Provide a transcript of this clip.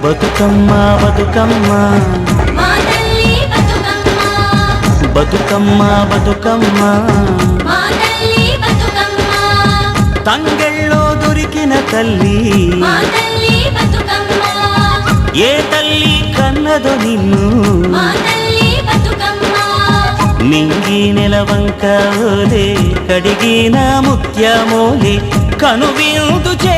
బతుకమ్మ బతుకమ్మ మా తల్లి బతుకమ్మ బతుకమ్మ బతుకమ్మ మా తల్లి బతుకమ్మ తంగెళ్ళో దొరికిన తల్లి మా తల్లి బతుకమ్మ ఏ తల్లి కన్నదో నిన్ను మా తల్లి బతుకమ్మ నింగి నెలవంక ఓలే కడిగిన ముత్యమోలే కనువిందు చే